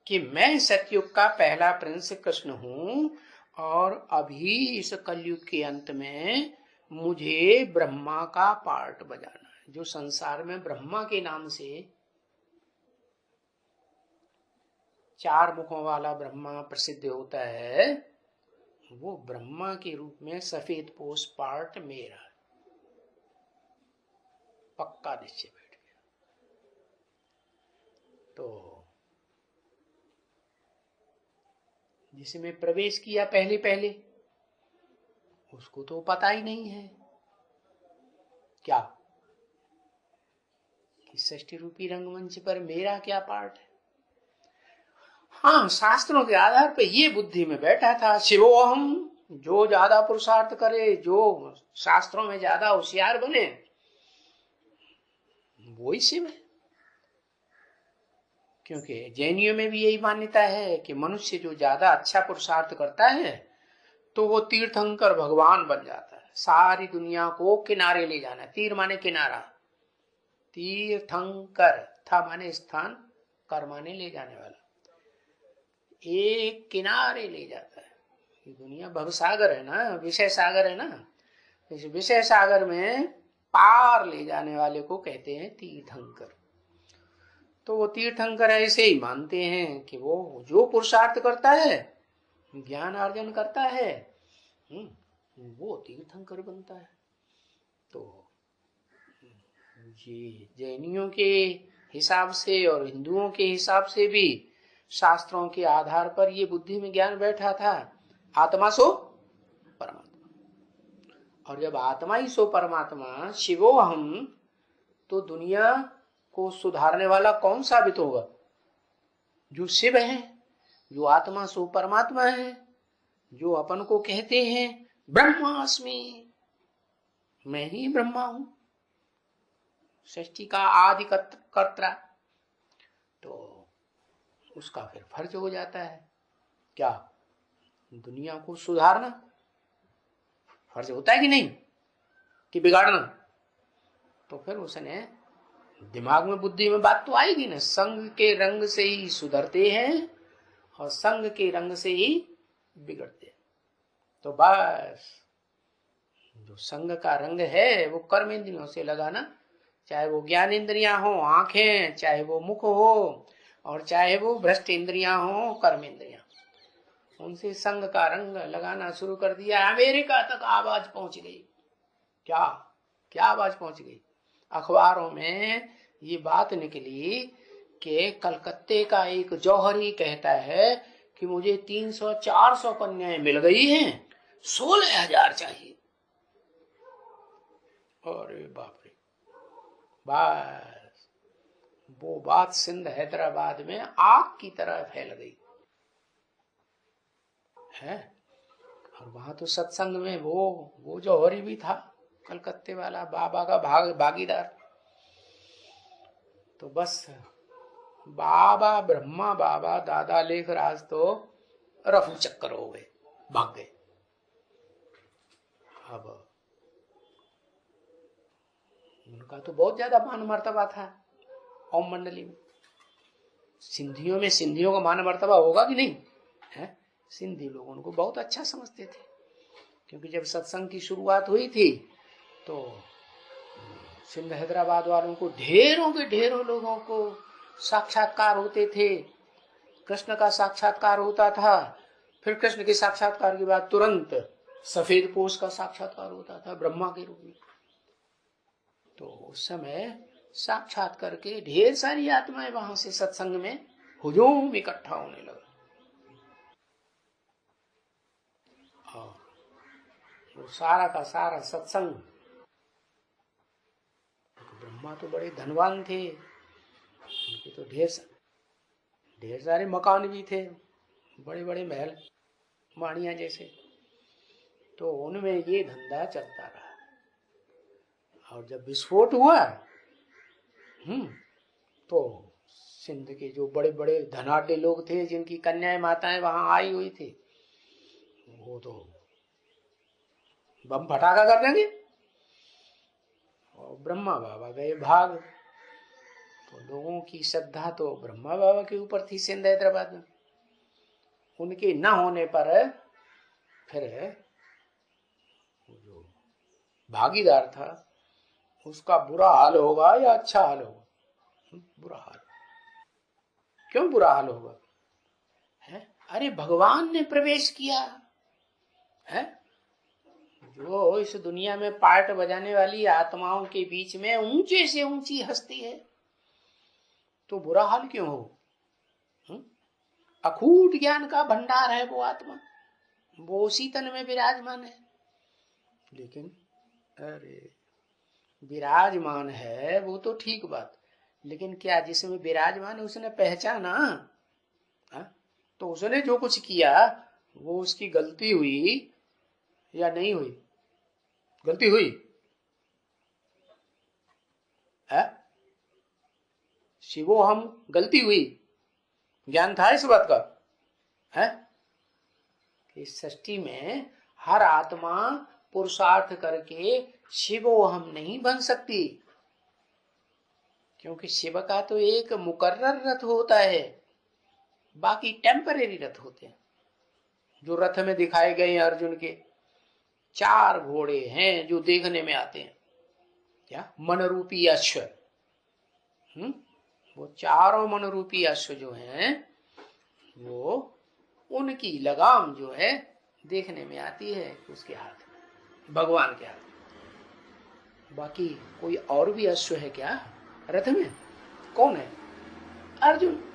कि मैं सतयुग का पहला प्रिंस कृष्ण हूं और अभी इस कलयुग के अंत में मुझे ब्रह्मा का पार्ट बजाना है। जो संसार में ब्रह्मा के नाम से 4 मुखों वाला ब्रह्मा प्रसिद्ध होता है, वो ब्रह्मा के रूप में सफेद पोष पार्ट मेरा, पक्का निश्चय बैठ गया। तो जिसमें प्रवेश किया पहले पहले, उसको तो पता ही नहीं है क्या कि षष्ठी रूपी रंगमंच पर मेरा क्या पार्ट है। हाँ, शास्त्रों के आधार पर ये बुद्धि में बैठा था, शिवोहम, जो ज्यादा पुरुषार्थ करे, जो शास्त्रों में ज्यादा होशियार बने, वो ही शिव है। क्योंकि जैनियों में भी यही मान्यता है कि मनुष्य जो ज्यादा अच्छा पुरुषार्थ करता है तो वो तीर्थंकर भगवान बन जाता है, सारी दुनिया को किनारे ले जाना। तीर माने किनारा, तीर्थंकर, था माने स्थान, कर माने ले जाने वाला, एक किनारे ले जाता है। ये दुनिया भवसागर है ना, विषय सागर है ना, इस विषय सागर में पार ले जाने वाले को कहते हैं तीर्थंकर। तो वो तीर्थंकर ऐसे ही मानते हैं कि वो जो पुरुषार्थ करता है, ज्ञान अर्जन करता है, वो तीर्थंकर बनता है। तो जी, जैनियों के हिसाब से और हिंदुओं के हिसाब से भी शास्त्रों के आधार पर ये बुद्धि में ज्ञान बैठा था, आत्मा सो परमात्मा। और जब आत्मा ही सो परमात्मा, शिवो हम, तो दुनिया को सुधारने वाला कौन साबित होगा? जो शिव है, जो आत्मा सो परमात्मा है, जो अपन को कहते हैं ब्रह्मास्मि, मैं ही ब्रह्मा हूं, सृष्टि का आदि कर्ता। तो उसका फिर फर्ज हो जाता है क्या? दुनिया को सुधारना फर्ज होता है कि नहीं, कि बिगाड़ना? तो फिर उसने दिमाग में, बुद्धि में बात तो आएगी ना, संग के रंग से ही सुधरते हैं और संग के रंग से ही बिगड़ते हैं। तो बस जो संग का रंग है वो कर्म इंद्रियों से लगाना, चाहे वो ज्ञान इंद्रियां हो, आंखें, चाहे वो मुख हो, और चाहे वो भ्रष्ट इंद्रियां हो, कर्म इंद्रियां, उनसे संग का रंग लगाना शुरू कर दिया। अमेरिका तक आवाज पहुंच गई। क्या क्या आवाज पहुंच गई? अखबारों में ये बात निकली कि कलकत्ते का एक जौहरी कहता है कि मुझे 300-400 कन्याएं मिल गई हैं, 16,000 चाहिए। अरे बाप रे! बस वो बात सिंध हैदराबाद में आग की तरह फैल गई है। और वहां तो सत्संग में वो जौहरी भी था, कलकत्ते वाला, बाबा का भागीदार। तो बस बाबा ब्रह्मा बाबा दादा लेखराज तो रफू चक्कर हो गए, भाग गए। अब उनका तो बहुत ज्यादा मान मर्तबा था ओम मंडली में। सिंधियों का मान मर्तबा होगा कि नहीं है? सिंधी लोग उनको बहुत अच्छा समझते थे, क्योंकि जब सत्संग की शुरुआत हुई थी तो सिंध हैदराबाद वालों को ढेरों के ढेरों लोगों को साक्षात्कार होते थे। कृष्ण का साक्षात्कार होता था, फिर कृष्ण के साक्षात्कार के बाद तुरंत सफेद पोष का साक्षात्कार होता था ब्रह्मा के रूप में। तो उस समय साक्षात करके ढेर सारी आत्माएं वहां से सत्संग में हुजूम इकट्ठा होने लगा। और वो सारा का सारा सत्संग, ब्रह्मा तो बड़े धनवान थे, उनके तो ढेर सारे मकान भी थे, बड़े बड़े महल माड़ियां जैसे। तो उनमें ये धंधा चलता रहा। और जब विस्फोट हुआ तो सिंध के जो बड़े बड़े धनाढ्य लोग थे, जिनकी कन्याएं माताएं वहां आई हुई थी, वो तो बम फटाका कर देंगे। और ब्रह्मा बाबा गए भाग। तो लोगों की श्रद्धा तो ब्रह्मा बाबा के ऊपर थी सिंध हैदराबाद में। उनके न होने पर फिर जो भागीदार था उसका बुरा हाल होगा या अच्छा हाल होगा? बुरा हाल। क्यों बुरा हाल होगा? है? अरे भगवान ने प्रवेश किया है, जो इस दुनिया में पार्ट बजाने वाली आत्माओं के बीच में ऊंचे से ऊंची हस्ती है, तो बुरा हाल क्यों हो? अखूट ज्ञान का भंडार है वो आत्मा, वो उसी तन में विराजमान है। लेकिन अरे विराजमान है वो तो ठीक बात, लेकिन क्या जिसमें विराजमान है उसने पहचाना? तो उसने जो कुछ किया वो उसकी गलती हुई या नहीं हुई? गलती हुई है? शिवो हम, गलती हुई? ज्ञान था इस बात का है? इस सृष्टि में हर आत्मा पुरुषार्थ करके शिवो हम नहीं बन सकती, क्योंकि शिव का तो एक मुकर्रर रथ होता है, बाकी टेम्परेरी रथ होते हैं। जो रथ में दिखाए गए अर्जुन के 4 घोड़े हैं जो देखने में आते हैं, क्या मनरूपी अश्व। वो चारों मनरूपी अश्व जो हैं वो, उनकी लगाम जो है देखने में आती है उसके हाथ में, भगवान के हाथ में। बाकी कोई और भी अश्व है क्या रथ में? कौन है? अर्जुन।